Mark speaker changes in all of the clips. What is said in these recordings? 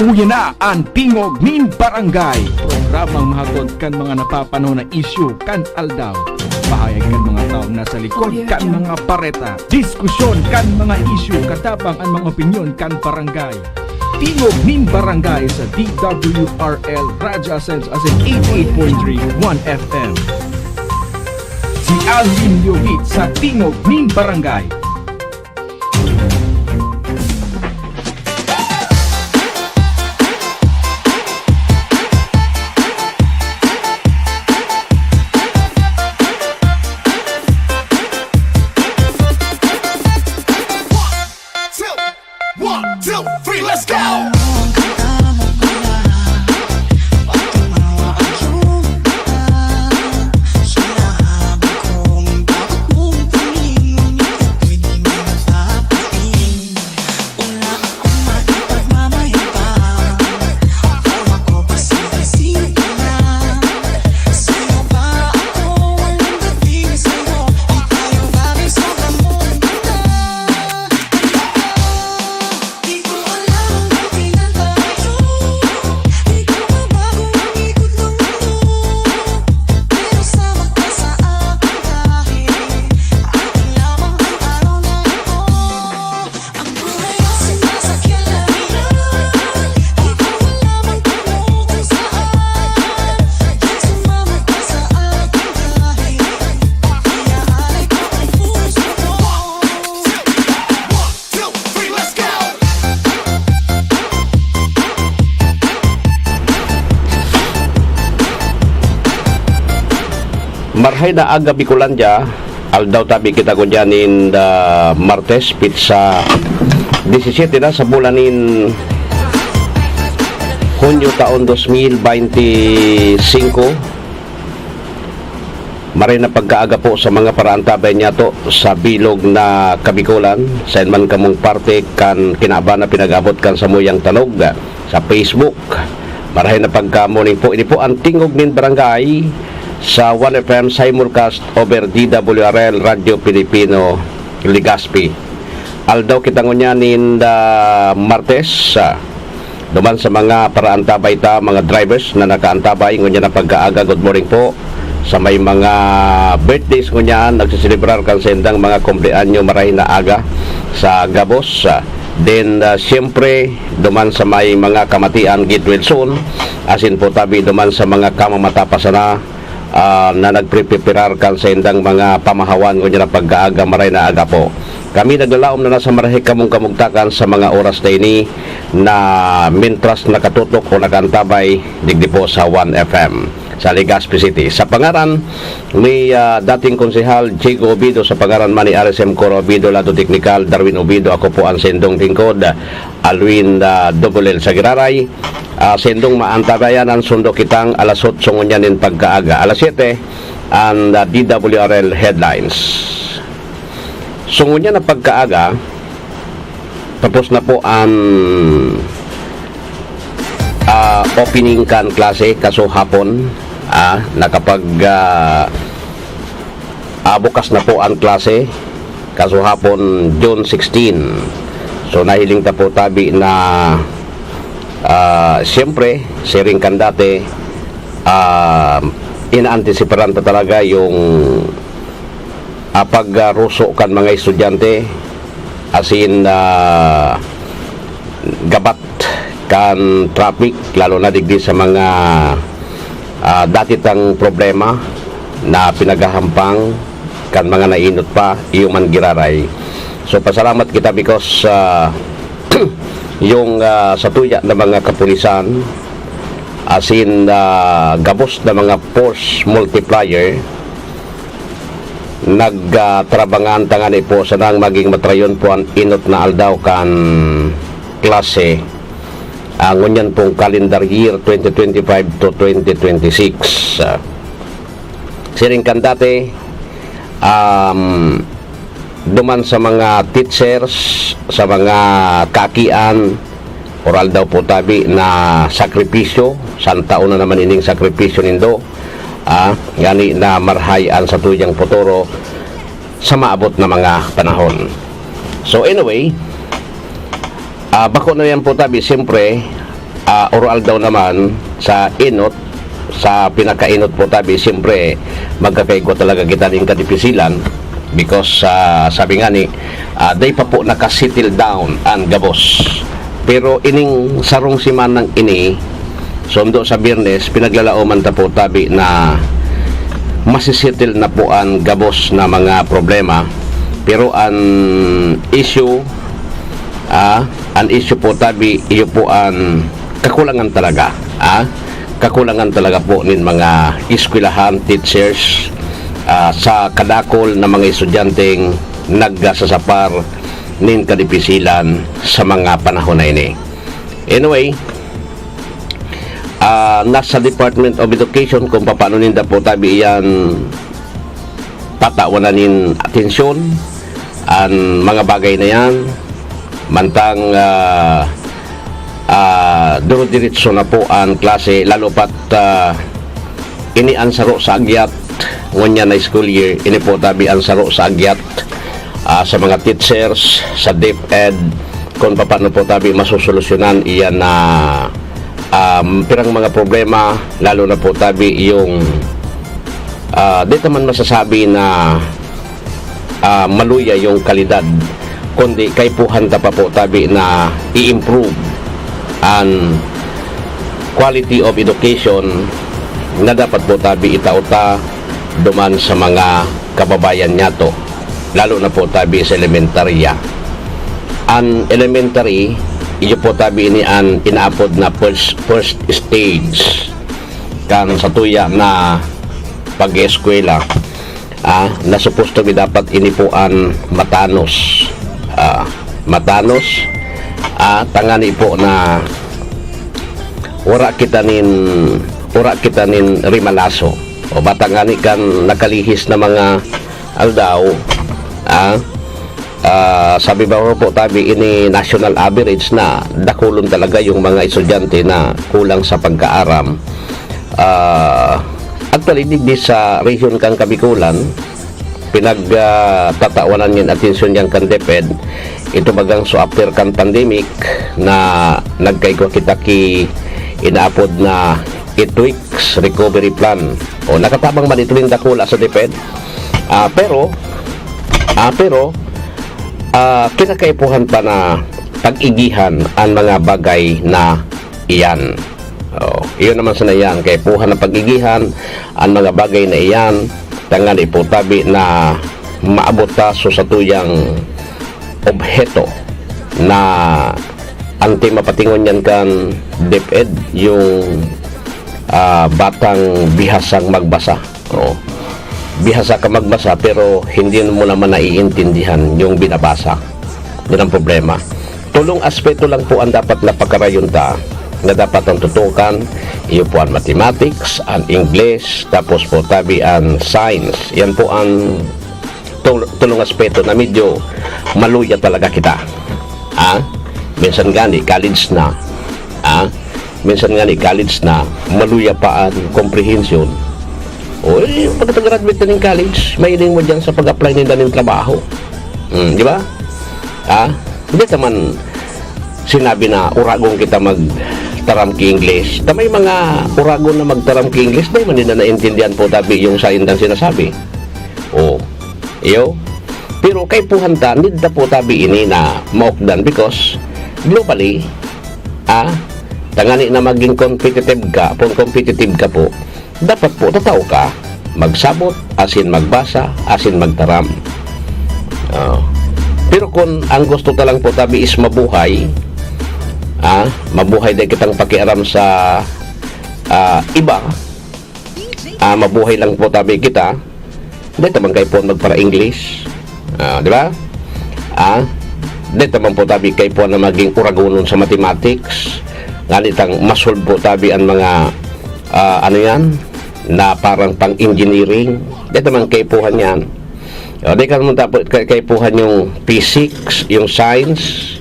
Speaker 1: Uya na ang Tingog nin Barangay. Programang mahatod kan mga napapanaw na isyu kan aldaw. Bahayag kan mga tao nasa likod kan mga pareta. Diskusyon kan mga isyu katabang ang mga opinyon kan barangay. Tingog nin Barangay sa DWRL Radyo Ascens as in 88.31 FM. Si Alvin Yogit sa Tingog nin Barangay.
Speaker 2: Marhay na aga Bicolandia, aldaw tabi kita ko dyan in Martes, pizza 17 na sa bulanin Hunyo taon 2025. Maray na pagkaaga po sa mga paraantabay niya to sa bilog na Kabikulan, sa man kamong parte kan kinaba na pinag-abot kan sa muyang tanog sa Facebook. Maray na pagka-morning po, ini po ang Tingog nin Barangay sa 1FM simulcast over DWRL Radio Pilipino Legazpi. Aldaw kita ngunyanin Martes, duman sa mga paraantabay ta, mga drivers na nakaantabay ngunya na pagkaaga. Good morning po sa may mga birthdays ngunyan nagsiselebrar kan sendang mga kumpleanyo maray na aga sa Gabos. Then siyempre duman sa may mga kamatian Git Wilson, asin po tabi duman sa mga kamamatapasana na nagpreparar kan sa indang mga pamahawan ko na pag-aaga maray na aga po. Kami naglalaom na nasa marahik kamong kamugtakan sa mga oras na ini na mintras nakatutok o nakantabay digdi po sa 1FM sa Legazpi City. Sa pangaran may dating konsehal Jigo Obido, sa pangaran man ni RSM Coro Obido, Lado Technical Darwin Obido, ako po ang sendong tingkod Alwin Dobulel sa Giraray. Sendong maantabayan ang sundo kitang alas 8 ngunyanin pagkaaga. Alas 7 ang DWRL headlines. So ngunyan na pagkaaga, tapos na po ang opening kan klase kaso hapon. Nakapag bukas na po ang klase kaso hapon June 16. So nahiling ta po tabi na siyempre siring kan dati inaantisiparan ta talaga yung pagruso kan mga estudyante, asin gabat kan traffic lalo na digdi sa mga dati tang problema na pinagahampang kan mga nainot pa iuman giraray. So pasalamat kita because yung sa tuya na mga kapulisan, asin gabos na mga force multiplier nagtrabangan tangan po sa nang maging matrayon po ang inot na aldaw kan klase ngunyan pong calendar year 2025 to 2026. Siring kan dati duman sa mga teachers, sa mga kakian, oral daw po tabi na sakripisyo, santaon na naman ining sakripisyo nindo, gani na marhayan sa tuyang futuro sa maabot na mga panahon. So anyway, bako na yan po tabi, siyempre oral daw naman sa inot, sa pinakainot po tabi, siyempre magkakaigo talaga kita ng kadipisilan because sabi nga ni day pa po nakasettle down ang gabos, pero ining sarong siman ng ini sundo sa Biyernes pinaglalauman ta po tabi na masisettle na po ang gabos na mga problema, pero ang issue po tabi iyo po ang kakulangan talaga kakulangan talaga po nin mga eskwelahan, teachers, sa kadakol na mga estudyanteng naggasasapar nin kadipisilan sa mga panahon na ini. Anyway, nasa Department of Education kung paano ninda po tabi yan tatawanan nin atensyon ang mga bagay na yan, mantang duro-diretso na po ang klase, lalo pat ini ang saro sa agyat ngunya na school year, ini po tabi ang saro sa agyat sa mga teachers, sa DepEd, kung paano po tabi masusolusyonan iyan na pirang mga problema, lalo na po tabi yung dito man masasabi na maluya yung kalidad, kundi kay puhanta pa po tabi na i-improve ang quality of education na dapat po tabi itauta duman sa mga kababayan niya to, lalo na po tabi sa elementarya. Ang elementary iyo po tabi ini ang inaapod na first stage kan sa tuya na pag-eskwela, na supposed to be dapat ini po ang matanos tangani po na ura kita nin rimalaso o batangani kan nakalihis na mga aldaw, sabi ba po tabi ini national average na dakulon talaga yung mga estudyante na kulang sa pagkaaram. Actually di sa region kang Kabikulan pinagtatawanan yung atensyon yung kan DepEd ito bagang so after kan pandemic na nagkaigo kita inaapod na 8 weeks recovery plan o nakatabang man ito rin dakula sa DepEd, pero kinakaipuhan pa na pag-igihan ang mga bagay na iyan. Iyon naman sa nayan, kaipuhan na pag-igihan ang mga bagay na iyan tangan iputabi na maabot taso sa tuyang obheto na anti mapatingon yan kan DepEd yung batang bihasang magbasa. Bihasa ka magbasa pero hindi mo naman naiintindihan yung binabasa. Yun ang problema. Tulong aspeto lang po ang dapat na pagkarayunta na dapat ang tutukan. Iyo po ang mathematics, ang English, tapos po tabi ang science. Yan po ang tulong aspeto na medyo maluya talaga kita. Minsan gani college na. Minsan gani college na maluya pa ang comprehension. Pagka-graduate na ng college, mahiling mo dyan sa pag-apply nila ng trabaho. Di ba? Hindi naman sinabi na uragong kita magtaram ki English. May mga uragon na magtaram ki English, dahil man nila naintindihan po tabi yung sa indang sinasabi. Iyo. Pero kay puhanta, nidda po tabi ini na maokdan because globally, tangani na maging competitive ka po, dapat po tataw ka, magsabot, asin magbasa, asin magtaram. Pero kung ang gusto talang po tabi is mabuhay, mabuhay din kitang pakiaram sa iba, mabuhay lang po tabi kita, dito man kayo po magpara English, di ba? Dito man po tabi kayo po na maging uragonon sa mathematics, ganitang masolve po tabi ang mga na parang pang engineering, dito man kayo po yan. Di ka naman kayo po yung physics, yung science,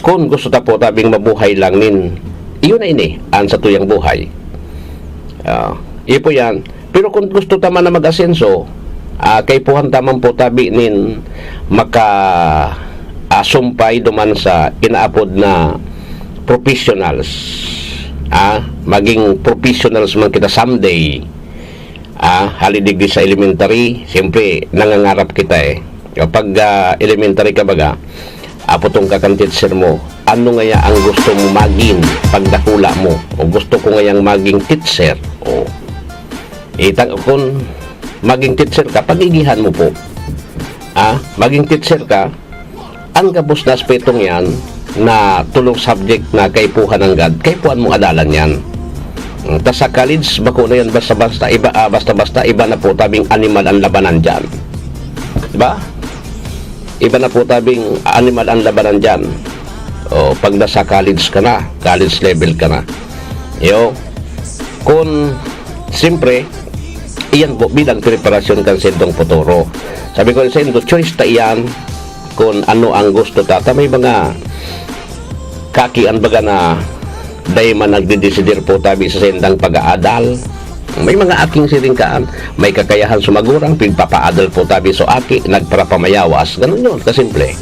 Speaker 2: kung gusto ta po tabing mabuhay lang nin, iyon na ini ang sa tuyang buhay. Iyo po yan. Pero kung gusto taman na mag-asenso, kay puhan taman po tabi nin maka sumpay duman sa inaapod na professionals. Maging professionals man kita someday. Halidigdi sa elementary, siyempre nangangarap kita kapag elementary ka baga, putong ka kan teacher mo, ano nga ang gusto mo maging pagdakula mo, o gusto ko ngayang maging teacher, o kung maging teacher ka, pagigihan mo po, maging teacher ka, ang gabos na aspetong yan na tulong subject na kaipuhan ng God, kaipuhan mong adalan yan. Tas sa college, bako na yan basta-basta iba na po tabing animal ang labanan dyan, diba? Iba na po tabing animal ang labanan dyan. Pag nasa college ka na, college level ka na, kung siyempre iyan po bilang preparasyon kan sendong futuro. Sabi ko sa inyo, choice ta iyan kung ano ang gusto ta. May mga kakian baga na dahil man nagdidesidir po tabi sa sendang pag-aadal. May mga aking siringkaan, may kakayahan sumagurang pagpapaadal po tabi so aki, nagparapamayawas. Ganun yun, kasimple.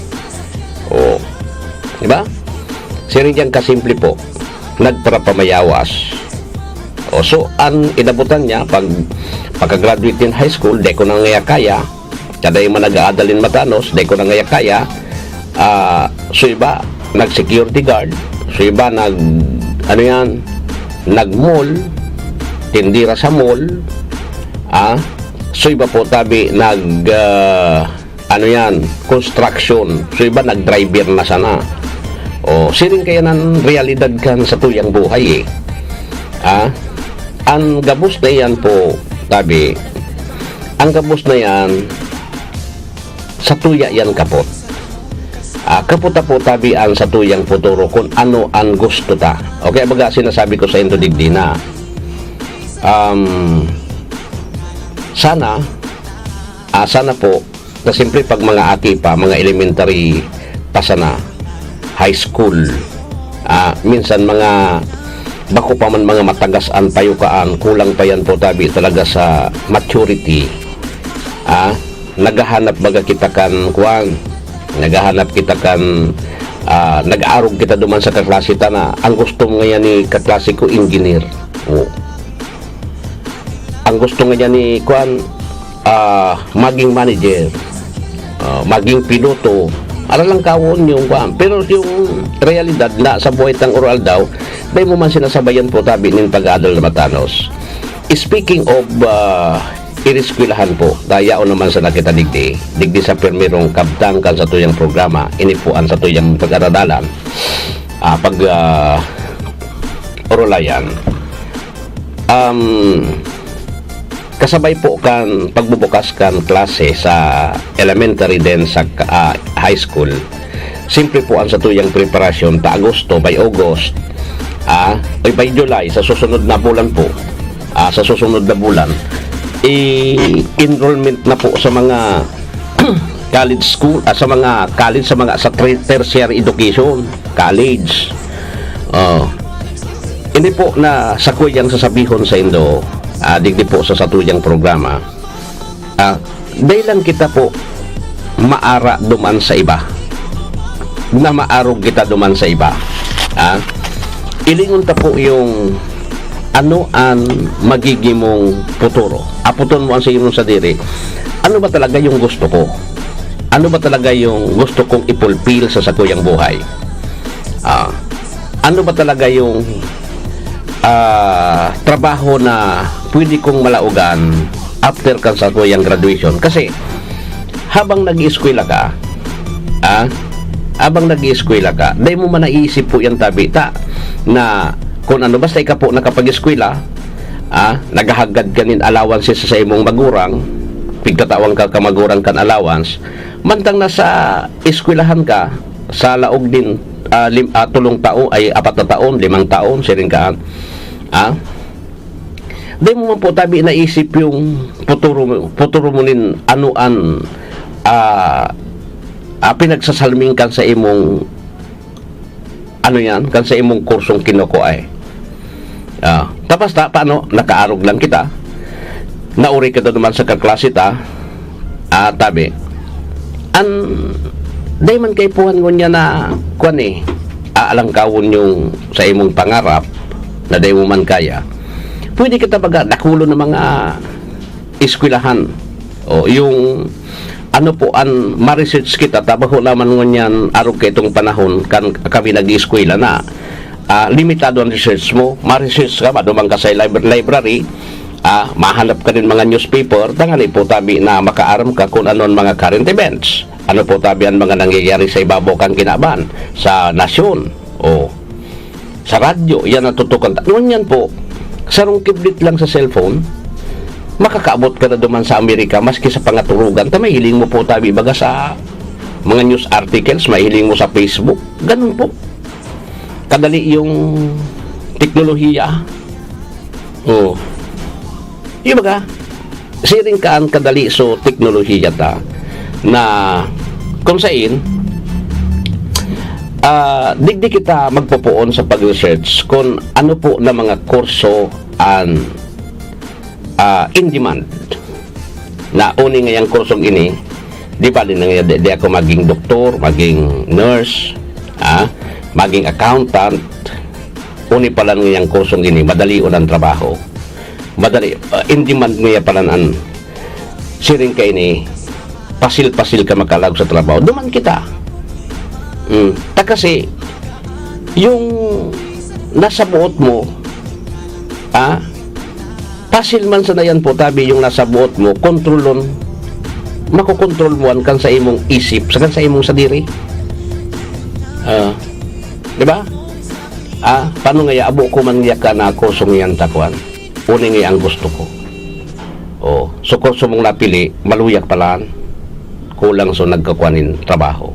Speaker 2: Diba? Siringkan kasimple po, nagparapamayawas. So, ang inabutan niya, pagka-graduate in high school, de ko na ngaya kaya, kaday man nag-aadalin matanos, de ko na ngaya kaya, so iba, nag-security guard, so iba, nag-mall, tindira sa mall, so iba po tabi, construction, so iba, nag-driver na sana. Siring kaya ng realidad kan sa tuyang buhay ang gabos na yan po tabi, ang gabos na yan sa tuya yan kapot. Kaputa po tabi ang sa tuyang futuro kung ano ang gusto ta. Okay, baga sinasabi ko sa inyo digdi na sana po na simple pag mga aki pa, mga elementary pa sana, high school, minsan mga bako pa man mga matagas-an payukaan, kulang pa yan po tabi talaga sa maturity. Naghahanap baga kita kan naghahanap kita kan nag-aarog kita duman sa kaklase ta na ang gusto mo ngayon ni kaklase ko engineer. Ang gusto ngayon ni maging manager, maging piloto. Lang kawon yung pero yung realidad na sa buhay tang oral daw, may mo man sinasabayan po tabi nin pag-aadal na matanos. Speaking of iriskwelahan po, dayao naman sa nakita digdi sa permirong kabtang kan sa tuyang programa, inipuan sa tuyang pag-aradalan, oralayan. Kasabay po kan pagbubukas kan klase sa elementary din sa high school. Simple po ang sa tuyang preparasyon ta Agosto by August, by July sa susunod na bulan po. Sa susunod na bulan enrollment na po sa mga college school, sa mga college, sa tertiary education, college. Hindi po na sa kuyang sasabihon sa Indo, digdi po sa satuyang programa, dahil lang kita po maara duman sa iba, na maarog kita duman sa iba. Ilingon ta po yung ano ang magiging mong futuro. Aputon mo ang sa iyong sadiri, ano ba talaga yung gusto ko? Ano ba talaga yung gusto kong ipulpil sa sakuyang buhay? Ano ba talaga yung trabaho na pwede kong malaugan after kan sa sakuyang graduation? Kasi habang nag-ieskwela ka, dahil mo man naisip po yan tabi ta na kung ano basta ika po nakapag-eskwela, naghahagad ka nin allowances sa imong magurang, pigtatawang ka kamagurang kan allowance, mantang nasa eskwelahan ka sa laog din 3 taon ay 4 na taon, 5 taon siring ka, di mo man po tabi naisip yung futuro mo nin anuan pinagsasalming kan sa imong kan sa imong kursong kinuko ay. Tapos paano nakaarog lang kita, nauri ka naman sa kaklase ta, tabi dahil man kay puhan ko niya na aalangkawon yung sa imong pangarap na di mo man kaya, pwede kita baga nakulo ng mga eskwelahan o yung ano po an ma-research kita tabaho laman ngunyan araw kay itong panahon kan kami nag-eskwela na limitado ang research mo, ma-research ka madumang ka sa library, mahanap ka din mga newspaper tangali po tabi na makaaram ka kung ano ang mga current events, ano po tabi ang mga nangyayari sa ibabaw kang kinaban sa nasyon o sa radyo, yan ang tutukan ngunyan po sarong kiblit lang sa cellphone makakaabot ka na duman sa Amerika maski sa pangaturugan ta mahiling mo po tabi baga sa mga news articles, mahiling mo sa Facebook, ganun po kadali yung teknolohiya yung baga siring kaan kadali so teknolohiya ta na kung sain digdi kita magpupuon sa pag-research kung ano po na mga kurso and in demand na uni ngayang kursong ini di ba din di ako maging doktor, maging nurse, maging accountant, uni pala ngayang kursong ini madali unang trabaho, madali in demand ngaya pala an siring ka ini pasil-pasil ka makalag sa trabaho duman kita ta kasi yung nasa buot mo pasil man sa nayan po tabi yung nasa buot mo kontrolon makokontrol mo kan sa imong isip sa imong sadiri di ba paano nga abo ko man ka na kursong yan takuan uni nga ang gusto ko so kurso mong napili maluyak palaan kulang so nagkakuanin trabaho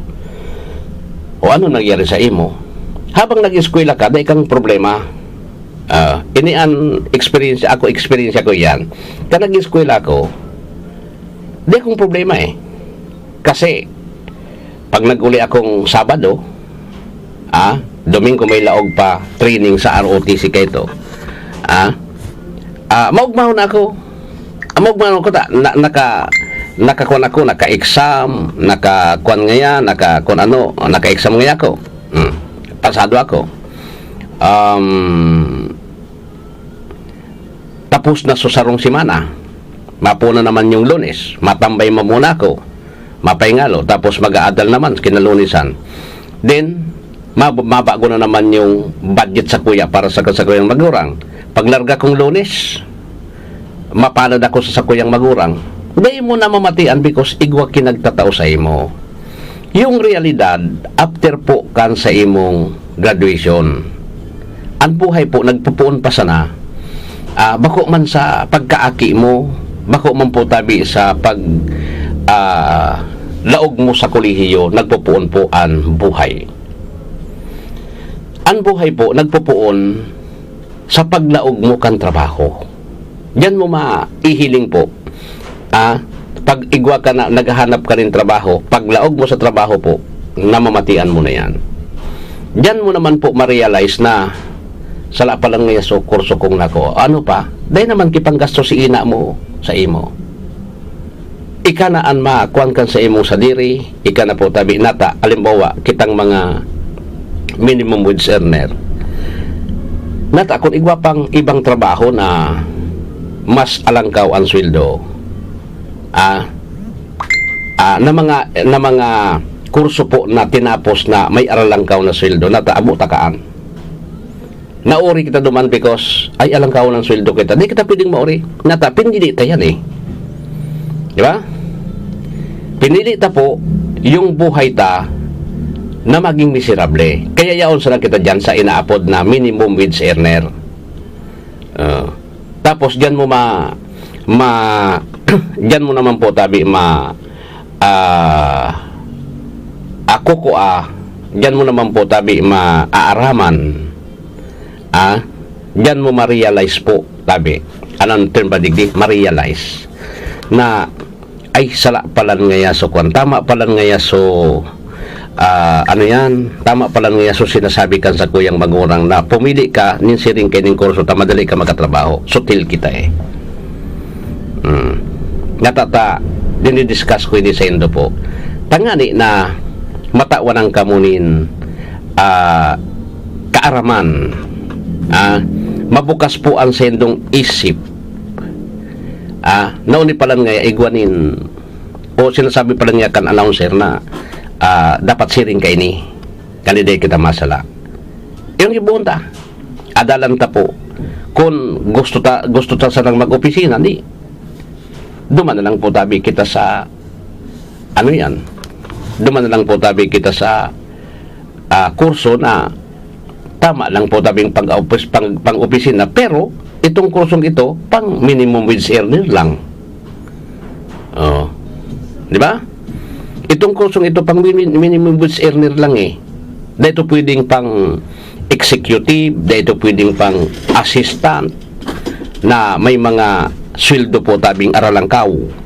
Speaker 2: ano nangyari sa imo habang nag-eskwela ka dahil kang problema ini an experience ko yan ka nag-eskwela ko di akong problema kasi pag nag-uli akong Sabado Domingo may laog pa training sa ROTC kayo to maugmahon ako nakakuan ako naka-exam nakakuan ngaya naka-exam ngaya ako pasado ako tapos na susarong simana mapuna naman yung Lunes matambay mo muna ako mapaingalo tapos mag-aadal naman kinalunisan then mabago na naman yung budget sa kuya para sa kuyang magurang paglarga kong Lunes mapalad ako sa kuyang magurang di mo na mamatian because igwa kinagtatao sa imo yung realidad after po kan sa imong graduation ang buhay po nagpupuon pa sana bako man sa pagkaaki mo bako man po tabi sa pag laog mo sa kolehiyo nagpupuon po ang buhay po nagpupuon sa paglaog mo kan trabaho diyan mo maihiling po pag igwa ka na naghahanap ka rin trabaho paglaog mo sa trabaho po namamatian mo na yan diyan mo naman po ma-realize na sala pa lang ngayon so kurso kong nako ano pa dahil naman kipang gasto si ina mo sa imo ika na an makuan kan sa imong sadiri ika na po tabi nata alimbawa kitang mga minimum wage earner nata kung igwa pang ibang trabaho na mas alangkaw ang sweldo na mga kurso po na tinapos na may aralangkaw na sweldo nata amo takaan nauri kita duman because ay alangkaw ng sweldo kita di kita pwedeng mauri nata pinili ta yan di ba pinili ta po yung buhay ta na maging miserable kaya yaon sa kita dyan sa inaapod na minimum wage earner tapos dyan mo dyan mo naman po tabi dyan mo naman po tabi maaaraman dyan mo ma-realize po tabi anong term ba digdi ma-realize na ay sala palan ngaya so kwan tama palan ngaya so tama palan ngaya so sinasabi kan sa kuyang magurang na pumili ka ninsiring kay ning kurso tamadali ka magkatrabaho sutil kita natata dinidiscuss ko ini sa indo po tangani na matawanang kamunin kaaraman. Mabukas po ang sendong isip. Nauni pa lang nga igwanin o sinasabi pa lang nga kan announcer na dapat siring kay ni kaniday kita masala. Yung ibunta adalan ta po kung gusto ta sanang mag-opisina di duman na lang po tabi kita sa duman na lang po tabi kita sa kurso na tama lang po tabing pang-opisina, pero itong kursong ito pang minimum wage earner lang. Di ba? Itong kursong ito pang minimum wage earner lang eh. Dito pwedeng pang executive, dito pwedeng pang assistant na may mga sweldo po tabing aralangkaw.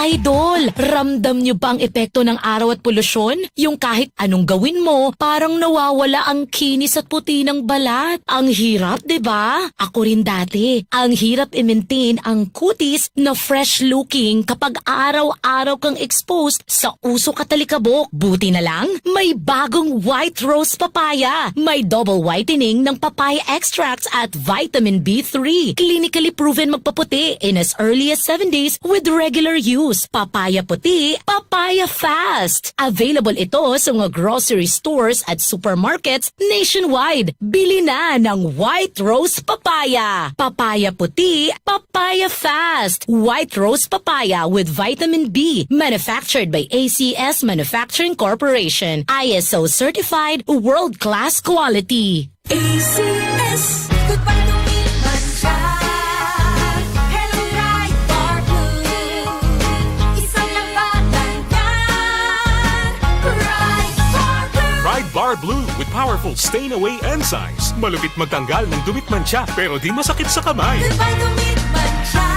Speaker 3: Idol, ramdam nyo ba ang epekto ng araw at polusyon? Yung kahit anong gawin mo, parang nawawala ang kinis at puti ng balat. Ang hirap, 'di ba? Ako rin dati. Ang hirap i-maintain ang kutis na fresh looking kapag araw-araw kang exposed sa usok at alikabok. Buti na lang, may bagong white rose papaya. May double whitening ng papaya extracts at vitamin B3. Clinically proven magpaputi in as early as 7 days with regular use. Papaya puti, papaya fast. Available ito sa mga grocery stores at supermarkets nationwide. Bili na ng White Rose Papaya. Papaya puti, papaya fast. White Rose Papaya with vitamin B. Manufactured by ACS Manufacturing Corporation. ISO certified, world-class quality.
Speaker 4: ACS, goodbye to me, Mancha. Hello, right, Bar Blue. Isang labatan yan. Right, Bar Blue.
Speaker 5: Pride Bar Blue with powerful stain-away enzymes. Malupit magtanggal ng dumit mancha pero di masakit sa kamay.
Speaker 4: Goodbye to me, Mancha.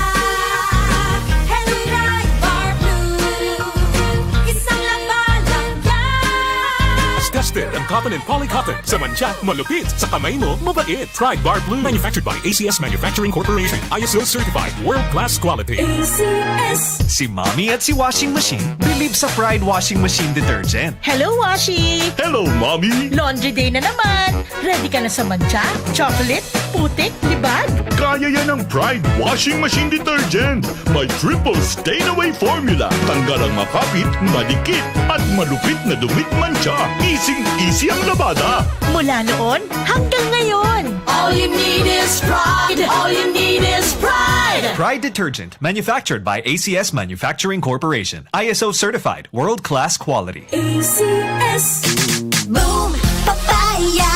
Speaker 4: Hello, right, Bar Blue. Isang labatan yan.
Speaker 5: As tested ang cotton and polycotton. Sa mancha, malupit. Sa kamay mo, mabait. Pride Bar Blue. Manufactured by ACS Manufacturing Corporation. ISO certified. World-class quality.
Speaker 4: ACS.
Speaker 6: Si Mommy at si Washing Machine believe sa Pride Washing Machine Detergent.
Speaker 7: Hello, Washi!
Speaker 5: Hello, Mommy!
Speaker 7: Laundry day na naman! Ready ka na sa mancha, chocolate, putik, libag?
Speaker 8: Kaya yan ang Pride Washing Machine Detergent. May triple stain-away formula. Tanggal ang makapit, madikit, at malupit na dumit mancha. Easy ang labada.
Speaker 7: Mula noon hanggang ngayon!
Speaker 4: All you need is pride. All you need is pride.
Speaker 6: Pride Detergent, manufactured by ACS Manufacturing Corporation. ISO certified, world-class quality.
Speaker 4: ACS. Boom, papaya,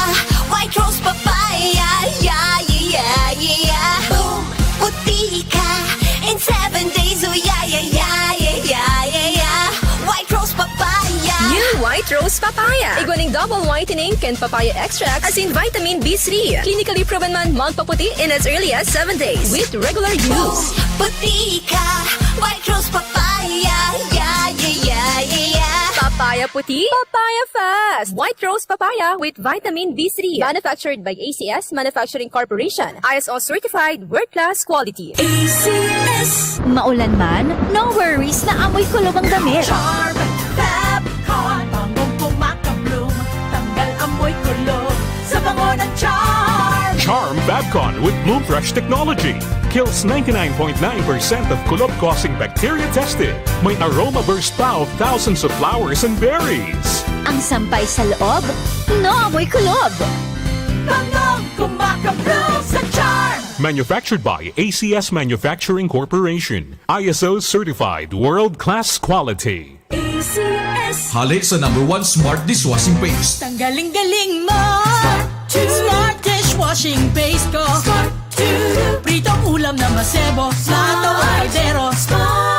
Speaker 4: white rose papaya, yeah, yeah, yeah. Boom, puti ka in 7 days, oh yeah, yeah, yeah, yeah, yeah, yeah, yeah. White rose papaya.
Speaker 9: New White Rose Papaya. Iguaning double whitening and papaya extract as in vitamin B3. Clinically proven man magpaputi in as early as 7 days with regular
Speaker 4: Boom,
Speaker 9: use.
Speaker 4: puti ka, white rose papaya, yeah, yeah, yeah, yeah, yeah.
Speaker 9: Papaya puti, papaya fast. White Rose Papaya with vitamin B3. Manufactured by ACS Manufacturing Corporation. ISO certified, world-class quality.
Speaker 4: ACS.
Speaker 7: Maulan man, no worries na amoy kulog ang damit.
Speaker 4: Charm, Fabcon,
Speaker 7: Bangong kumakabloom, tanggal amoy kulog sa bango ng charm.
Speaker 5: Charm Babcon with Bloom Fresh technology. Kills 99.9% of kulog-causing bacteria tested. May aroma burst pa of thousands of flowers and berries.
Speaker 7: Ang sampay sa loob, no amoy kulog.
Speaker 4: bangong kumakabloom sa charm.
Speaker 5: Manufactured by ACS Manufacturing Corporation. ISO certified, world-class quality.
Speaker 4: ACS.
Speaker 10: Halik sa #1 Smart Dishwashing Paste.
Speaker 7: Tanggaling-galing mo, smart dishwashing paste ko. Pritong ulam na masebo, plato o kaldero.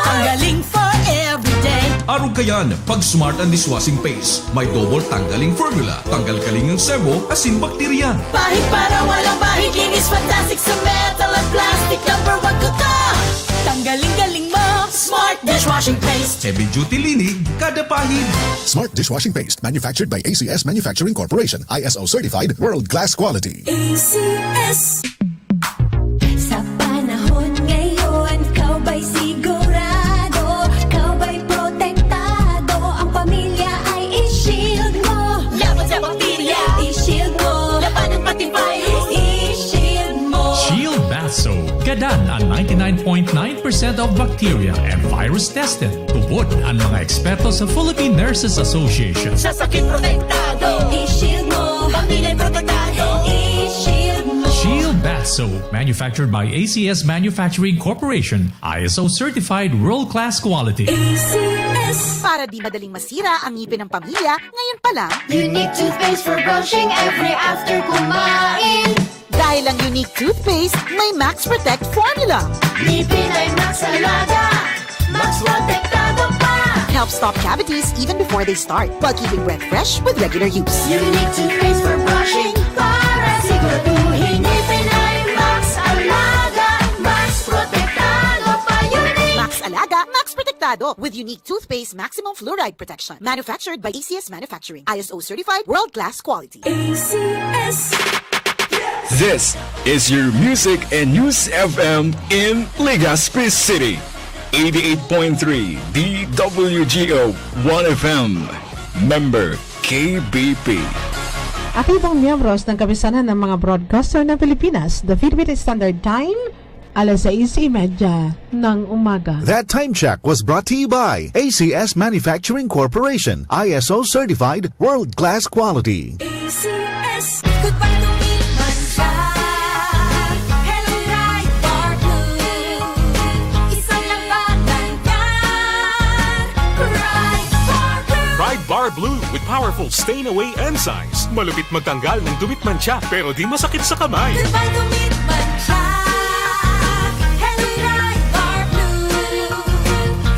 Speaker 7: Ang galing for everyday.
Speaker 10: Arog kayan, pag Smart ang Dishwashing Paste, may double tanggaling formula. Tanggal kaling ng sebo, asin bakterya.
Speaker 7: Pahit para walang bahid, linis fantastic sa metal at plastic. #1 ko to. Tanggaling-galing mo, smart dishwashing paste.
Speaker 10: Heavy duty linig, kada pahid.
Speaker 11: Smart Dishwashing Paste, manufactured by ACS Manufacturing Corporation. ISO certified, world-class quality.
Speaker 4: ACS. Sa panahon
Speaker 10: of bacteria and virus tested. Tubod ang mga eksperto sa Philippine Nurses Association.
Speaker 7: Sa sakit protektado,
Speaker 4: I-shield mo, pamilya protektado, i-shield mo.
Speaker 10: Shield Bath Soap, manufactured by ACS Manufacturing Corporation, ISO certified world-class quality.
Speaker 4: ACS.
Speaker 7: para di madaling masira ang ngipin ng pamilya, ngayon pa lang,
Speaker 4: Unique toothpaste for brushing every after kumain.
Speaker 7: dahil ang unique toothpaste, may Max Protect formula.
Speaker 4: Ngipin ay Max Alaga, Max Protektado pa.
Speaker 7: Helps stop cavities even before they start, while keeping breath fresh with regular use.
Speaker 4: Unique toothpaste for brushing para siguraduhin ngipin ay Max Alaga, Max Protektado pa. Unique.
Speaker 7: Max Alaga, Max Protectado with unique toothpaste maximum fluoride protection. Manufactured by ACS Manufacturing. ISO certified world-class quality.
Speaker 4: ACS.
Speaker 1: This is your Music and News FM in Legazpi City. 88.3 DWGO 1FM. Member KBP.
Speaker 12: Aktibong miyembros ng kapisanan ng mga broadcaster ng Pilipinas, the Philippine Standard Time, alas 6:30 ng umaga.
Speaker 11: That time check was brought to you by ACS Manufacturing Corporation, ISO certified world-class quality.
Speaker 4: ACS. Goodbye to me, Mancha. Hello, right, dark blue. Isang labanan yan. Right, dark blue.
Speaker 5: Pride Bar Blue with powerful stain-away enzymes. Malupit magtanggal ng dumit mancha pero di masakit sa kamay.
Speaker 4: Goodbye to me, Mancha. Hello, right, dark blue.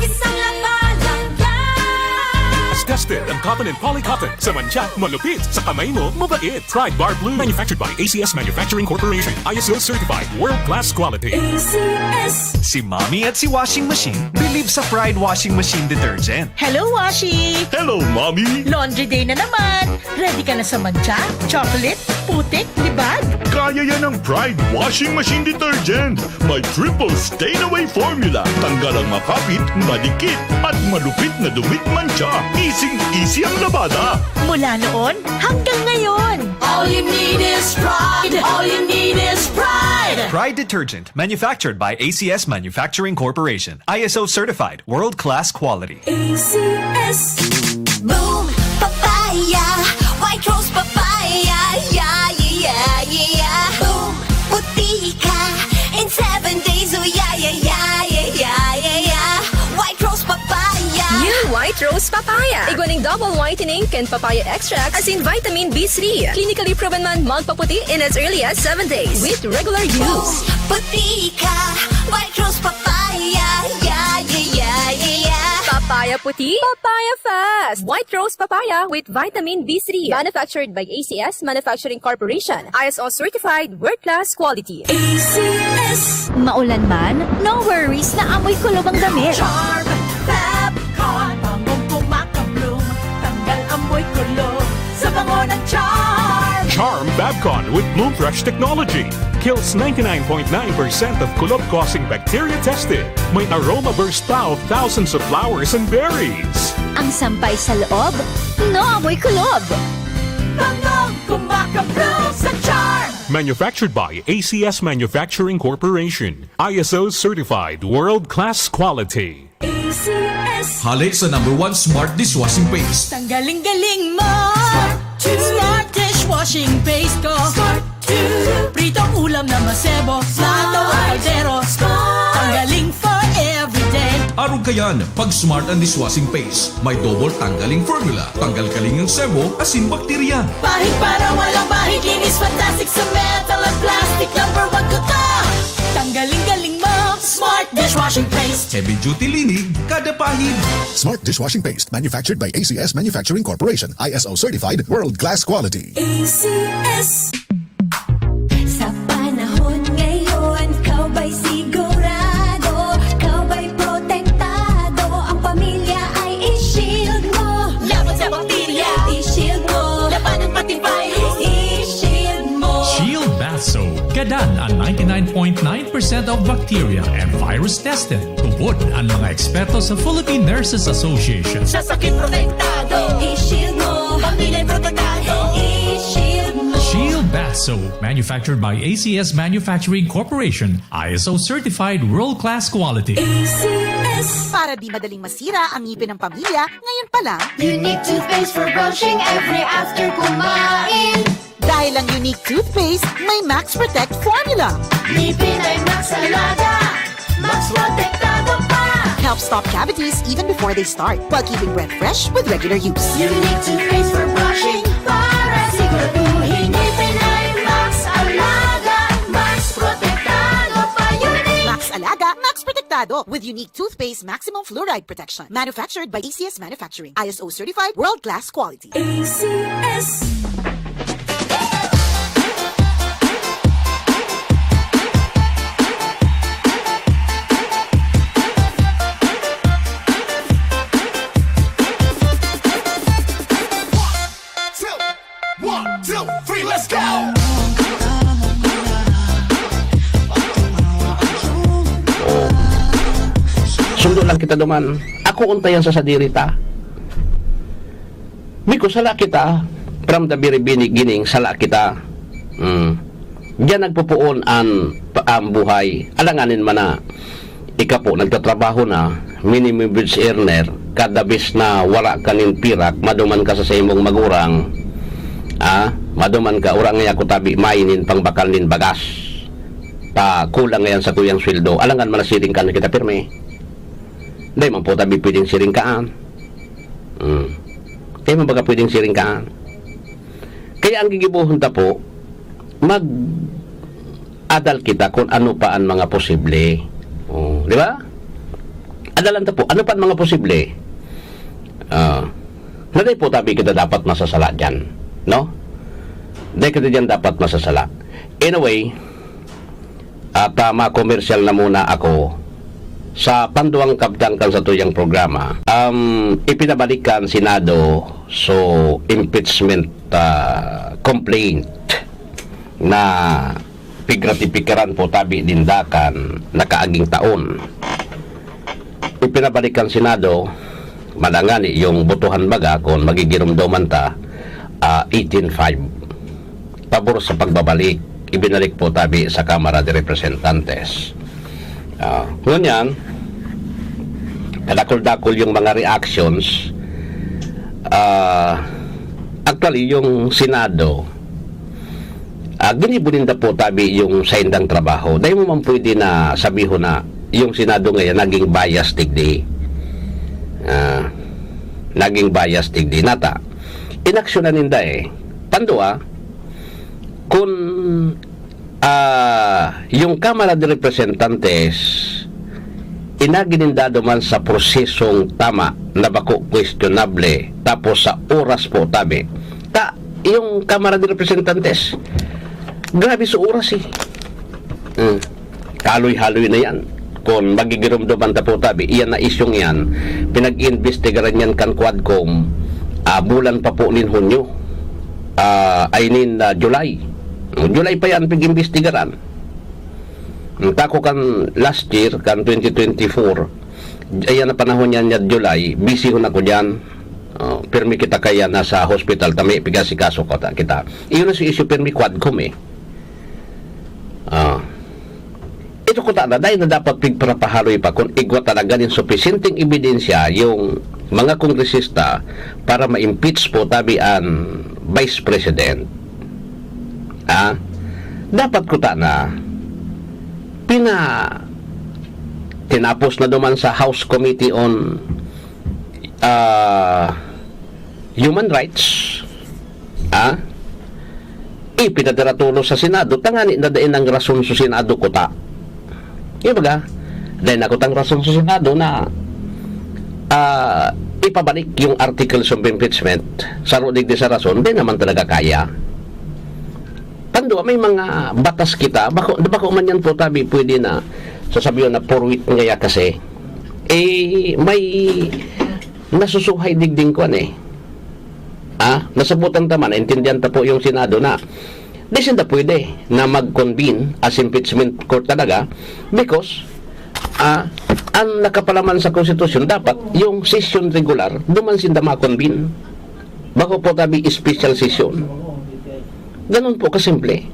Speaker 4: Isang labanan yan.
Speaker 5: As tested ang cotton and polycotton. Sa mancha, malupit. Sa kamay mo, mabait. Pride Bar Blue. Manufactured by ACS Manufacturing Corporation. ISO certified world-class quality.
Speaker 4: ACS.
Speaker 6: Si Mommy at si Washing Machine believe sa Pride Washing Machine Detergent.
Speaker 7: Hello, Washi!
Speaker 8: Hello, Mommy!
Speaker 7: Laundry day na naman! Ready ka na sa mancha, chocolate, putik, libag?
Speaker 8: Kaya yan ang Pride Washing Machine Detergent. May triple stain-away formula. Tanggal ang makapit, madikit, at malupit na dumit mancha. Easy ang labada.
Speaker 7: Mula noon hanggang ngayon.
Speaker 4: All you need is pride. All you need is pride.
Speaker 6: Pride Detergent, manufactured by ACS Manufacturing Corporation. ISO certified world-class quality.
Speaker 4: ACS. Boom, papaya. White rose papaya. Yeah, yeah, yeah. Boom, puti ka. In 7 days, oh yeah, yeah, yeah, yeah, yeah, yeah, yeah. White rose papaya.
Speaker 9: New White Rose Papaya. Iguaning double whitening and papaya extract as in vitamin B3. Clinically proven man magpaputi in as early as 7 days with regular use.
Speaker 4: Puti ka. White rose papaya. Yeah, yeah, yeah, yeah, yeah.
Speaker 9: Papaya puti, papaya fast. White Rose Papaya with vitamin B3. Manufactured by ACS Manufacturing Corporation. ISO certified world-class quality.
Speaker 4: ACS.
Speaker 3: Maulan man, no worries na amoy kulob ang damit.
Speaker 7: Charm, Fabcon, bangong kumakabloom, tanggal amoy kulo sa bango ng charm.
Speaker 5: Charm Babcon with Bloom Fresh technology. Kills 99.9% of kulob-causing bacteria tested. May aroma burst pa of thousands of flowers and berries.
Speaker 3: Ang sampay sa loob, no amoy kulob.
Speaker 7: Bangong kumakabloom sa charm.
Speaker 5: Manufactured by ACS Manufacturing Corporation. ISO certified world-class quality.
Speaker 4: ACS.
Speaker 10: Halik sa #1 smart dishwashing paste.
Speaker 7: Tanggaling-galing mo. Smart dishwashing paste ko. Pritong ulam na masebo. Plato o kaldero. Tanggaling for everyday.
Speaker 10: Arog kayan, pag smart ang dishwashing paste, may double tanggaling formula. Tanggal kaling ng sebo, asin bakterya.
Speaker 7: Bahid para walang bahid. Linis fantastic sa metal at plastic. #1 ko to. Tanggaling-galing mo. Smart dishwashing paste.
Speaker 10: Heavy duty linig, kada pahid.
Speaker 11: Smart dishwashing paste manufactured by ACS Manufacturing Corporation, ISO certified world-class quality.
Speaker 4: ACS. Sa panahon ngayon, ikaw ba'y sigurado? Ikaw ba'y protektado? Ang pamilya ay i-shield mo.
Speaker 7: Laban sa bakterya.
Speaker 4: I-shield mo.
Speaker 7: Laban ng pati virus.
Speaker 4: I-shield mo.
Speaker 10: Shield Bath Soap, gadan ang 99.9% of bacteria and virus tested. Tubod ang mga eksperto sa Philippine Nurses Association.
Speaker 7: Sa sakit protektado.
Speaker 4: I-shield mo.
Speaker 7: Pamilya protektado.
Speaker 4: I-shield mo.
Speaker 10: Shield Bath Soap, manufactured by ACS Manufacturing Corporation, ISO certified world-class quality.
Speaker 7: Para di madaling masira ang ngipin ng pamilya, ngayon pa lang,
Speaker 4: Unique toothpaste for brushing every after kumain.
Speaker 7: dahil ang unique toothpaste, may Max Protect formula.
Speaker 4: Ngipin ay Max Alaga, Max Protektado pa.
Speaker 7: Helps stop cavities even before they start, while keeping breath fresh with regular use.
Speaker 4: Unique toothpaste for brushing para siguraduhin ngipin ay Max Alaga, Max Protektado pa. Unique.
Speaker 7: Max Alaga, Max Protectado with unique toothpaste maximum fluoride protection. Manufactured by ACS Manufacturing. ISO certified world-class quality.
Speaker 4: ACS.
Speaker 2: Sundo lang kita duman. Ako untayan sa sadirita. Miko, sala kita. From the very beginning, sala kita. Diyan nagpupuon ang buhay. Alanganin man na. Ika po, nagtatrabaho na. Minimum wage earner. Kada bis na wala kanin pirak, maduman ka sa imong magurang. Maduman ka, urang nga ako tabi, mainin pang bakal nin bagas. Pa kulang ngayon sa kuyang sweldo. Alangan man na siring ka na kita pirme. Hindi man po tabi pwedeng siringkaan. Hindi man baga pwedeng siringkaan. Kaya ang gigibuhon ta po, mag-adal kita kung ano pa ang mga posible. Di ba? Adalan ta po, ano pa ang mga posible? Hindi po tabi kita dapat masasala dyan. No? Hindi kita dyan dapat masasala. Anyway, ma-commercial na muna ako. Sa panduang kabtang kan sa tuyang programa, ipinabalikan Senado so impeachment complaint na pigratipikiran po tabi dindakan nakaaging taon. Ipinabalikan Senado, madangani yung botohan baga kung magigirumdoman ta 18-5. Pabor sa pagbabalik, ibinalik po tabi sa Kamara de Representantes. Ngunyan, kadakol-dakol yung mga reactions. Actually, yung Senado, ginibuninda po tabi yung sa indang trabaho. Dahil mo man pwede na sabihin na yung Senado ngayon naging bias tigdi. Naging bias tigdi. Nata, inaksyonan ninda Pandua, kung yung Kamara de Representantes inaginindado man sa prosesong tama na bako questionable tapos sa oras po tabi yung Kamara de Representantes grabe sa oras kaloy-haloy na yan kung magigirumduman ta po tabi iyan na isyong yan pinag-investigaran yan kan Quadcom bulan pa po nin Hunyo ay nin July pa yan pag-imbestigaran. Tako kan last year, kan 2024, ayan na panahon yan yan July, busy ho na ko dyan. Permi kita kaya nasa hospital, tami pigasi kaso ko kita. Iyon na si issue permi Quadcom ito ko na dahil na dapat pigparapahaloy pa kung igwa talaga ng sufficienting ebidensya yung mga kongresista para ma-impeach po tabi ang Vice President. Dapat ko na tinapos na duman sa House Committee on Human Rights ipinadaratulo sa Senado tangani na dain ang rason sa Senado ko ta ibaga dahil ako tang rason sa Senado na ipabalik yung articles of impeachment sa rudig di sa rason di naman talaga kaya. Pandua, may mga batas kita, bako man yan po tabi, pwede na sasabihin na porwit ngaya kasi, may nasusuhay digding ko nasabutan taman, intindihan ta po yung Senado na, di sinda pwede na mag-convene as impeachment court talaga, because, ang nakapalaman sa konstitusyon, dapat yung session regular, duman sinda ma-convene, bako po tabi special session. Ganun po kasimple.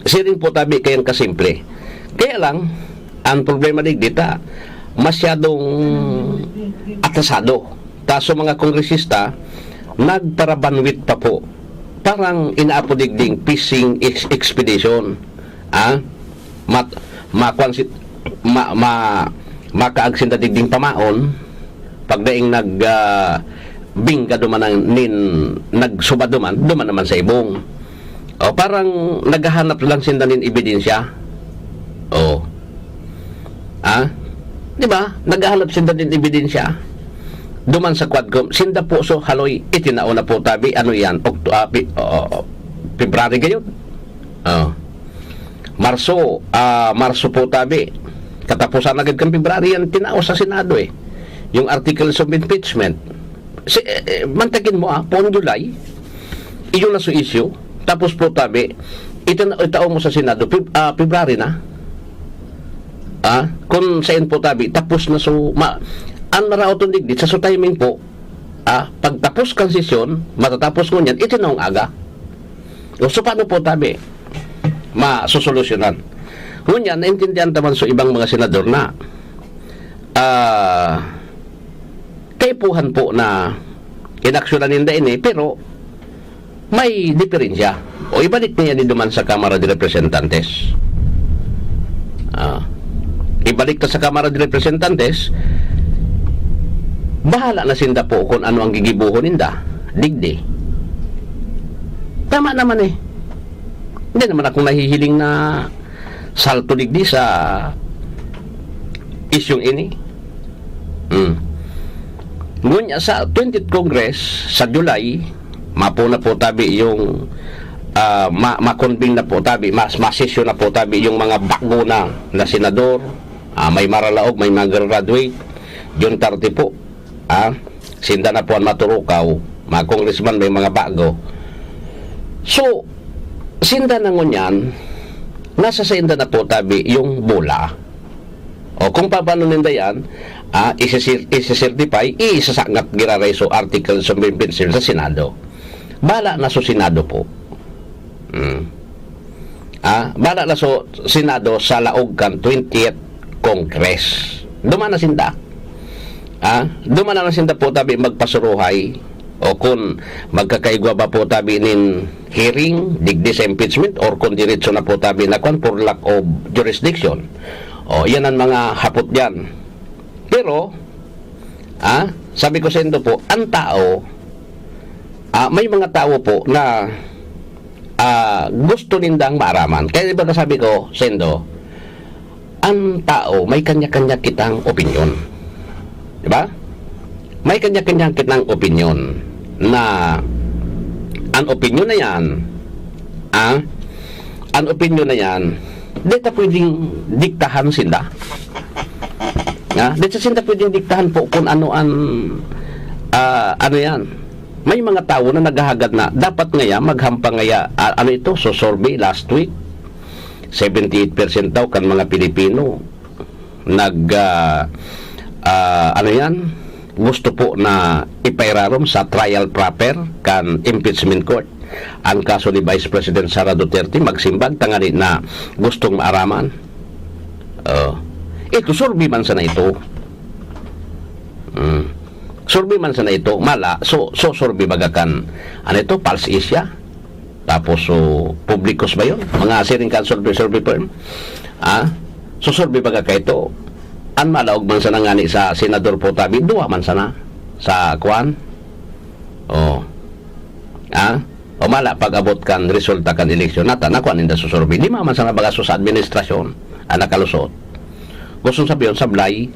Speaker 2: Siring po tabi kayang kasimple. Kaya lang, ang problema dita, masyadong atasado. Taso mga kongresista, nagparabanwit pa po. Parang inaapo digding fishing expedition. Makaagsinda digding pamaon, pagdaing bingga duman nagsuba duman naman sa ibong. O parang naghahanap lang sinda nin ebidensya. O. Di ba? Naghahanap sinda nin ebidensya. Duman sa Quadcom, sinda po so haloy itinao na po tabi, ano yan? February gayon. Marso po tabi. Katapusan agad kang February yan tinao sa Senado eh. Yung articles of impeachment. Mantagin mo poong July, iyon na so issue. Tapos po tabi, itao mo sa Senado, February na. Kung saan po tabi, tapos na so, ang naraoton digdit, sa so timing po, pagtapos kang sesyon, matatapos ko niyan, itinaong aga. So paano po tabi, masusolusyonan? Ngunyan, naintindihan naman so ibang mga senador na, kaipuhan po na inaksyonan ninda ini, pero may diferensya. O ibalik niya ni duman sa Kamara de Representantes. Ibalik ta sa Kamara de Representantes, bahala na sinda po kung ano ang gigibuhon ninda. Digdi. Tama naman eh. Hindi naman akong nahihiling na salto digdi sa isyong ini. Ngunyan sa 20th Congress sa July, mapuna po tabi yung makonbing na po tabi, masesyon na po tabi yung mga bago na senador, may maralaog, may mag-graduate, June 30 po, sinda na po ang maturukaw, mga congressman, may mga bago. So, sinda na ngunyan, nasa sinda na po tabi yung bola. O kung paano ninda yan, isi-certify, isasangat giraray so articles of impeachment sa Senado. Bala na so Senado po. Bala na so Senado sa laog kan 20th Congress. Duman na sinda. Duman na sinda po tabi magpasuruhay o kung magkakaigwa ba po tabi nin hearing digdi sa impeachment or kung diretso na po tabi na for lack of jurisdiction. O yan ang mga hapot diyan. Pero sabi ko sa inyo po, ang tao, may mga tao po na gusto nindang maaraman. Kaya diba sabi ko, Sendo, ang tao, may kanya-kanya kitang opinyon. Diba? May kanya-kanya kitang opinyon na ang opinyon na yan, ang opinyon na yan, di ta pwedeng diktahan sinda. Di ta sinda pwedeng diktahan po kung ano ang ano yan. May mga tao na naghahagad na dapat ngaya maghampang ngaya so survey last week 78% daw kan mga Pilipino gusto po na ipairarom sa trial proper kan impeachment court ang kaso ni Vice President Sara Duterte magsimbag tangani na gustong maaraman. Ito survey man sana ito. Survey man sana ito, mala, so survey bagakan, Pulse Asia, tapos so, Publicos ba yun? Mga siring kan survey firm. So survey bagaka ito, ang malaog man sana ngani sa Senador po tabi, duwa man sana, sa Kwan. O mala, pag-abot kan, resulta kan eleksyon, nakuan ninda sa survey, di man sana baga sa administrasyon, nakalusot. Gusto sabihin, sablay,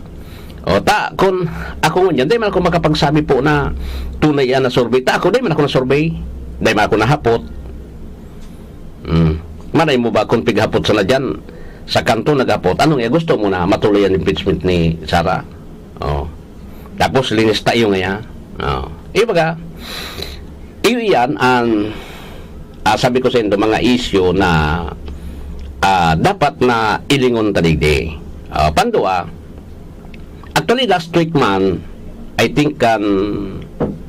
Speaker 2: kung ako ngunyan, dahil man ako makapagsabi po na tunay yan na survey. Dahil man ako na survey. Dahil man ako nahapot. Manay mo ba kung pighapot sana dyan sa kanto naghapot? Anong gusto mo na matuloy ang impeachment ni Sara? Tapos linis tayo ngayon. Ibaga, iyan ang sabi ko sa inyo, mga issue na dapat na ilingon tadigdi. Pandua, actually, last week man, I think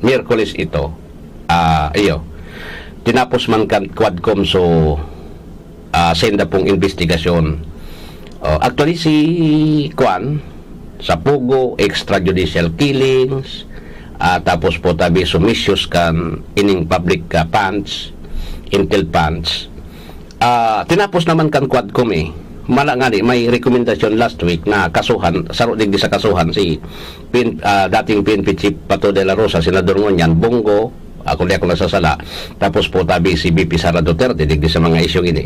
Speaker 2: Miyerkules ito, tinapos man kan Quadcom so senda pong investigasyon. Actually si Kwan sa Pugo extrajudicial killings, tapos po tabi sumissues kan ining public funds, intel funds. Tinapos naman kan Quadcom mala nga may rekomendasyon last week na kasuhan, saro digdi sa kasuhan si dating PNP Chief Pato de la Rosa, Senador Ngunyan, Bongo, kung di ako nasasala, tapos po tabi si BP Sara Duterte digdi sa mga isyong ini.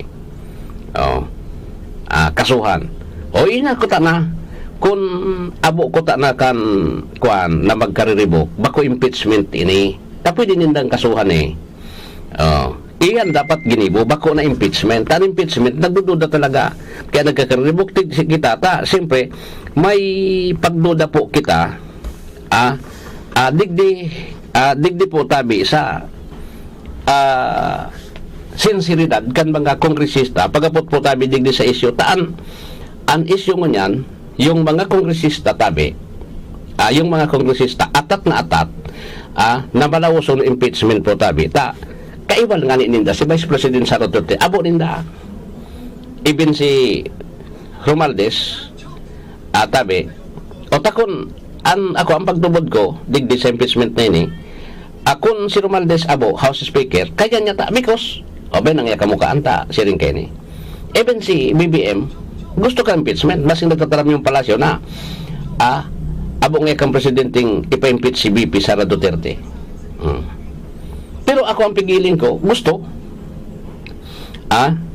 Speaker 2: Kasuhan. Ina ko ta na kung abo ko ta na kan kuan na magkariribok bako impeachment ini tapos din nindang kasuhan iyan dapat ginibo bako na impeachment. Tan impeachment nagdududa talaga kaya nagkariribok kita ta siyempre may pagduda po kita digdi po tabi sa sinseridad kan mga kongresista pagapot po tabi digdi sa isyu taan ang isyu mo niyan yung mga kongresista tabi yung mga kongresista atat na balawos ng impeachment po tabi kaiwal nga ninda si Vice President Sara Duterte abo ninda even si Romualdez tabi o takon ako ang pagtubod ko digdi sa impeachment na ini akon si Romualdez abo House Speaker kaya niya ta because obay nang yakamukaan ta si rin Kenny even si BBM gusto ka impeachment basing nagtataram yung palasyo na abo nga kang presidenting ipa-impeach si BP Sara Duterte pero ako ang pigilin ko gusto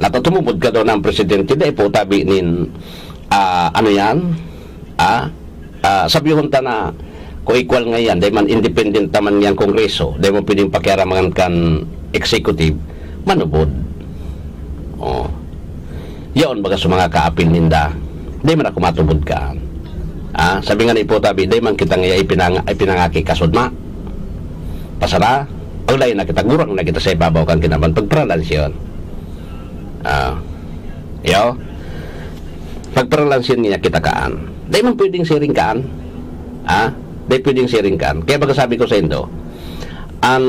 Speaker 2: natatumubod ka daw ng presidente dahil po tabi nin ano yan sabihon ta na ko equal nga yan dahil man independent taman yan kongreso dahil mo pwedeng pakiaramangan kan executive manubod yaon baga sa mga kaapil ninda dahil man ako matubod ka sabi nga na ipo tabi dahil man kita nga ipinangaki kasod ma pasara ulay na kita gurang na kita sa ibabaw kan kinaman pagparalansyon pagparalansyon niya kita kaan dahil man pwedeng sharing kaan dahil pwedeng sharing kaan kaya baga sabi ko sa indo ang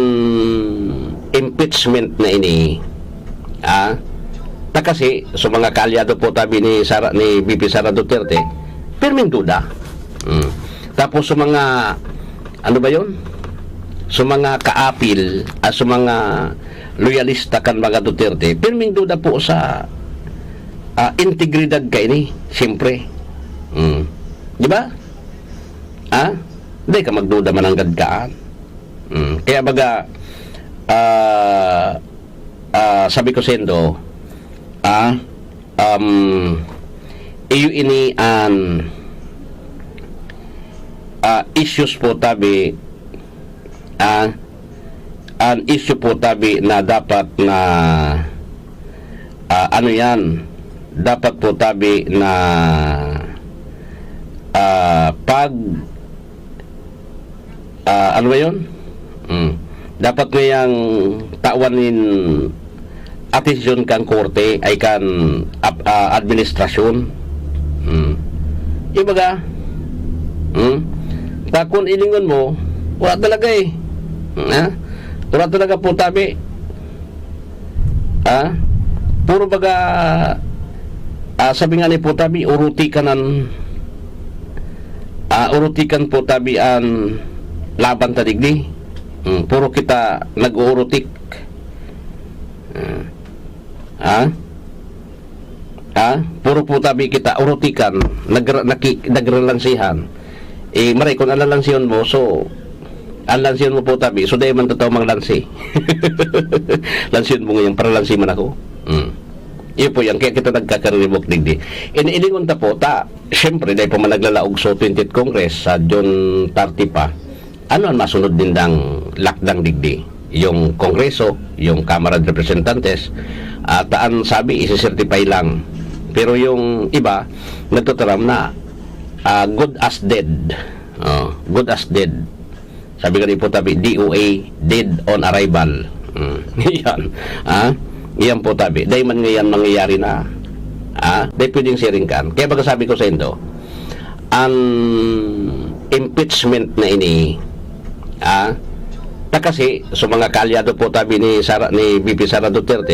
Speaker 2: impeachment na ini kasi sa mga kalyado po tabi ni BP Sara Duterte pirming duda tapos sa mga ano ba yun sa mga kaapil sa mga loyalista kan mga Duterte pirming duda po sa integridad ka ini siyempre di ba hindi ka magduda mananggad kaan kaya baga sabi ko sendo iyo ini an issues po tabi an issue po tabi na dapat na ano yan dapat po tabi na pag ano ba yun dapat ngayang tawanin atensyon kang korte ay kan administrasyon ibaga takon ilingon mo wala talaga wala talaga po tabi puro baga sabi nga ni po tabi urutikan po tabi an laban tadigdi puro kita nag-uurutik puro po tabi kita urutikan nagrelansihan maray kung alalansiyon mo so alansiyon mo po tabi so dahil man totoo mang lansi lansiyon mo ngayon para lansi man ako yun po yan kaya kita nagkakaribok digdi inilingon ta po syempre dahil po man naglalaog so 20th Congress sa June 30 pa ano ang masunod din dang lakdang digdi yung Kongreso, yung Kamara de Representantes taan sabi isi-certify lang pero yung iba nagtutaram na good as dead good as dead sabi ka rin po tabi DOA dead on arrival yan yan po tabi dahil man ngayon mangyayari na dahil pwedeng sharing kan kaya baga sabi ko sa indo ang impeachment na ini Ta kasi sa mga kaalyado po tabi ni VP Sara Duterte,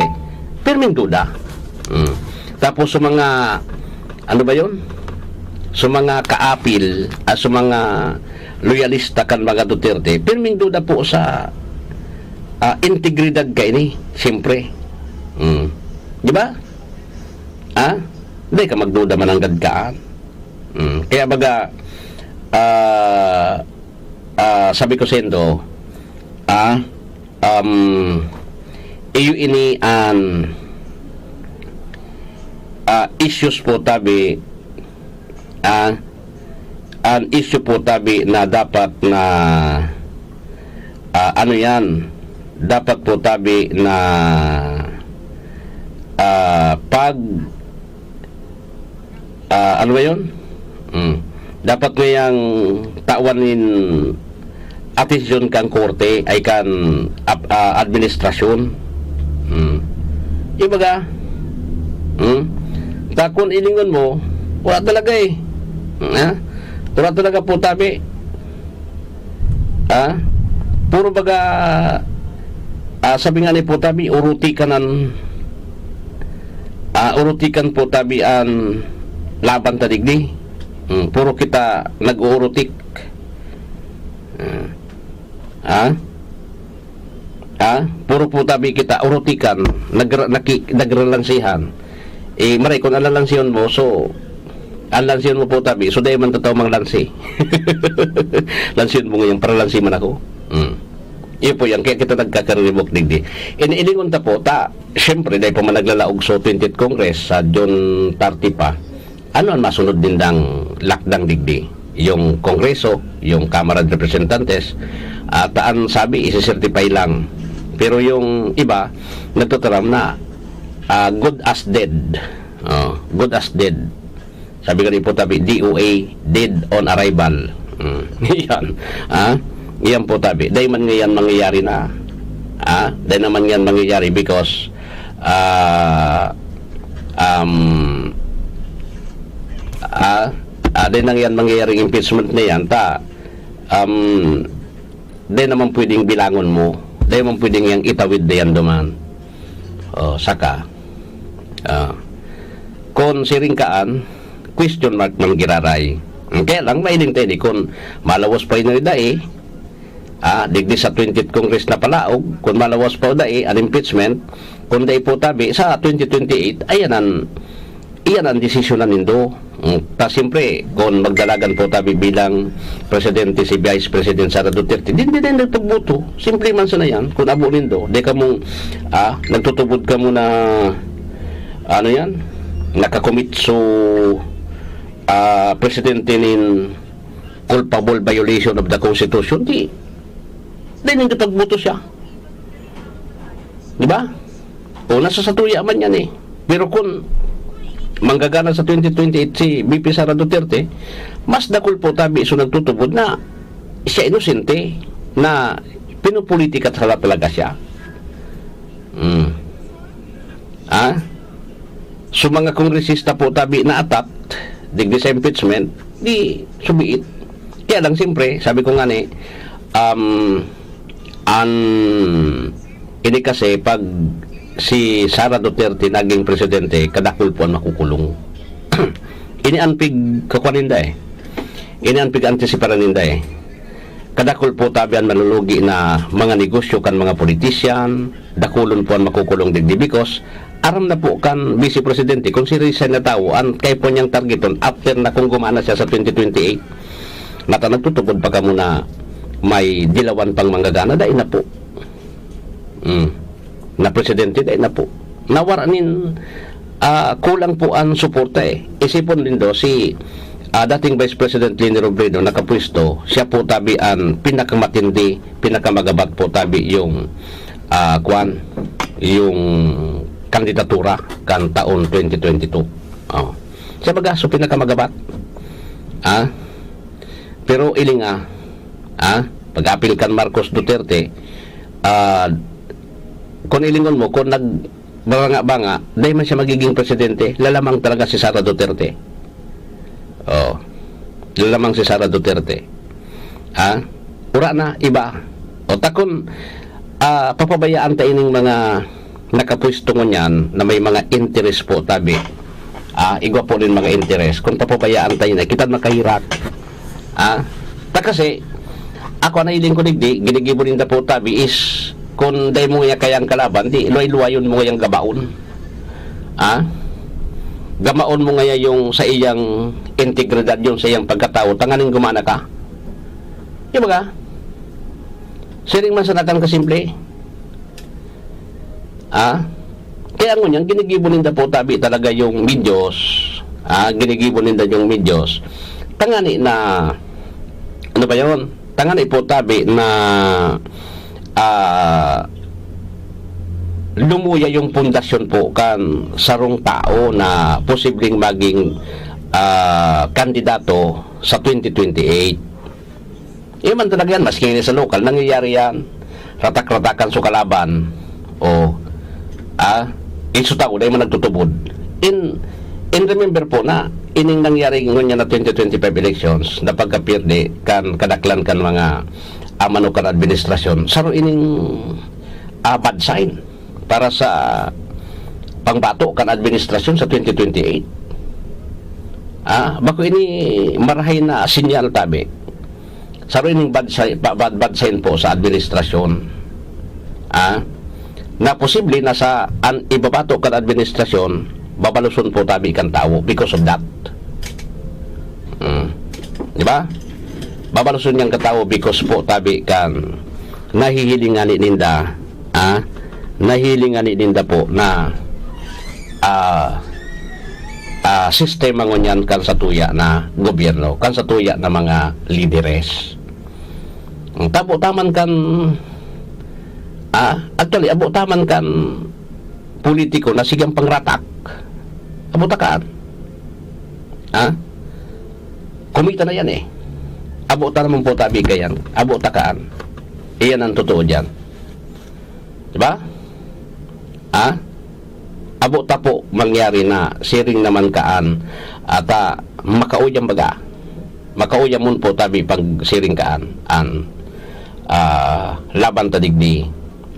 Speaker 2: pirming duda. Tapos sa mga ano ba 'yon? Sa mga kaapil, sa mga loyalista kan mga Duterte, pirming duda po sa integridad kay ni, siyempre. Di ba? Hindi ka magduda man ang gadkaan. Kaya baga sabi ko sendo iyo ini an issues po tabi an issue po tabi na dapat na ano yan, dapat po tabi na pag ano ba yun? Dapat ngayang tawanin atensyon kang korte ay kan administrasyon. Ibaga takon ilingon mo wala talaga wala talaga po tabi puro baga sabi nga ni po tabi urutikan po tabi an laban tadigdi. Puro kita nag-uurutik. Puro po tabi kita urutikan, nagrelansihan. Maray kung alansiyon mo, so alansiyon mo po tabi, so dahil man tataw mang lansi. Lansiyon mo ngayon, para lansi man ako. Iyon po yan, kaya kita nagkakaribok digdi. Inilingon ta po, siyempre, dahil po man naglalaog sa 20th Congress sa June 30 pa, ano ang masunod din ng lakdang digdi? Yung Kongreso, yung Kamara de Representantes, taan sabi, isi-certify lang. Pero yung iba, nagtutaram na, good as dead. Good as dead. Sabi ka rin po tabi, DOA, dead on arrival. Yan. Yan po tabi. Dahil man ngayon mangyayari na. Dahil naman yan mangyayari because dahil nang yan mangyayaring impeachment na yan, dahil naman pwedeng bilangon mo, dahil naman pwedeng yung itawid na yan duman. Saka, kung siringkaan, question mark man giraray. Kaya lang, mailing tayo kung malawas pa yun dahi, digdi sa 20th Congress na palaog, kung malawas pa dahi, an impeachment, kung dahi po tabi, sa 2028, iyan ang desisyon na nindo. Siyempre, kung magdalagan po tabi bilang presidente si Vice President Sara Duterte, din nagtugbuto. Simple man sana yan. Kung abo nindo, di ka mong nagtutubod ka mo na ano yan, nakakomit so presidente nin culpable violation of the Constitution, di nagtutugbuto siya. Di ba? O nasa satuya man yan Pero kung manggagana sa 2028 si VP Sara Duterte, mas dakol po tabi so nagtutubod na siya inosente, na pinupolitika talaga siya. So mga kongresista po tabi na atat digdi sa impeachment, di subiit. Kaya lang siyempre, sabi ko nga ini kasi pag si Sara Duterte naging presidente, kadakul po ang makukulong. Inianpig kakuaninda Inianpig antisiparanninda Kadakul po tabi ang malulugi na mga negosyo kan mga politisyan, dakulon po ang makukulong digdi because aram na po kan vice presidente kung si resign na tao ang kay po niyang targeton after na kung gumana siya sa 2028 mata nagtutupod pa ka muna may dilawan pang manggagana dahil na po na presidente dahil na po nawaranin kulang po ang suporta isipon din do si dating Vice President Leni Robredo nakapwesto, siya po tabi ang pinakamatindi, pinakamagabat po tabi yung yung kandidatura kan taon 2022. Siya baga, so pinakamagabat. Pero iling pag-apil kan Marcos Duterte, kung ilingon mo, kung nagbanga-banga, dahil man siya magiging presidente, lalamang talaga si Sara Duterte. Lalamang si Sara Duterte. Ura na, iba. O takon, papabayaan tayo ng mga nakapwesto mo niyan na may mga interest po tabi. Igwa po rin mga interest. Kung papabayaan tayo na, kita makahirak. Kasi, ako na iling ko digdi, ginigibo rin na po tabi is, kung dahil mo nga kayang kalaban, di, luwayon mo nga yung gabaon. Gamaon mo nga yung sa iyang integridad, yung sa iyang pagkatao, tanganing gumana ka. Di ba ka? Siring man sa natang kasimple. Kaya ngunyan, ginigibo ninda po tabi talaga yung medyos. Ginigibo ninda yung medyos. Tangani na, ano ba yun? Tangani po tabi na lumuya yung pundasyon po kan sarong tao na posibleng maging kandidato sa 2028. Iyon man talaga yan, maski sa lokal, nangyayari yan. Ratak-ratakan sa kalaban. Iso tao, dahil man nagtutubod. In remember po na, ining nangyari ngunyan na 2025 elections, na pagkapirde, kan kadaklan kan mga manukan administrasyon, saro ining bad sign para sa pangbato kan administrasyon sa 2028. Bako ini marahay na sinyal tabi. Saro ining bad sign po sa administrasyon. Na posible na sa ibabato kan administrasyon, babaluson po tabi kan tao because of that. Di ba? Babaluson niyang katao because po tabi kan nahihilingan ni ninda po na sistema ngunyan kan sa tuya na gobyerno, kan sa tuya na mga lideres. Taman kan actually taman kan politiko na sigang pangratak, takaan kumita na yan abota naman po tabi kayan, takaan iyan ang totoo dyan, diba? Abota po mangyari na siring naman kaan at makauyang baga, makauyang mun po tabi pag siring kaan laban ta digdi,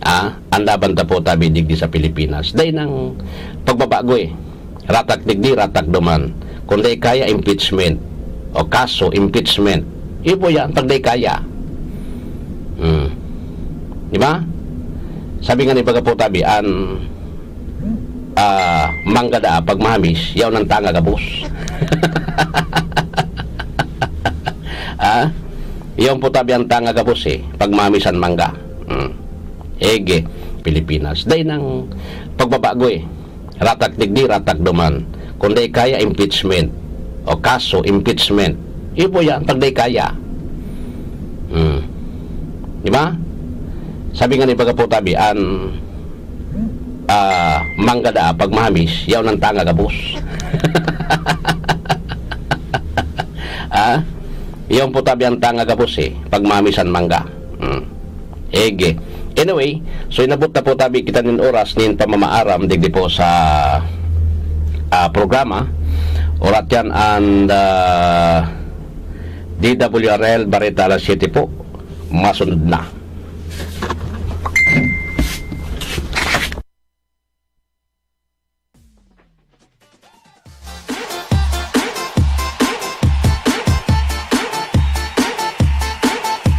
Speaker 2: ang laban ta po tabi digdi sa Pilipinas dahil ng pagbabago ratak digdi, ratak duman, kung day kaya impeachment o kaso impeachment, ipo yan pag day kaya. Diba? Sabi nga ni baga po tabi manggada pag mahamis yaw ng tanga gabos. Yaw po tabi ang tanga gabos pag mahamisan mangga. Ege Pilipinas dahil ng pagbabago ratak digdi, ratak duman, kung day kaya impeachment o kaso impeachment, ipo yan pag day kaya. Diba? Sabi nga ni baga po tabi manggada pag mahamis yaw ng tanga gabos. Yaw po tabi ang tanga gabos pag mahamisan mangga. Ege. Anyway, so inabot na po tabi kita nin oras nin pamamaaram digdi po sa programa orat yan and DWRL Barita alas 7 po masunod na.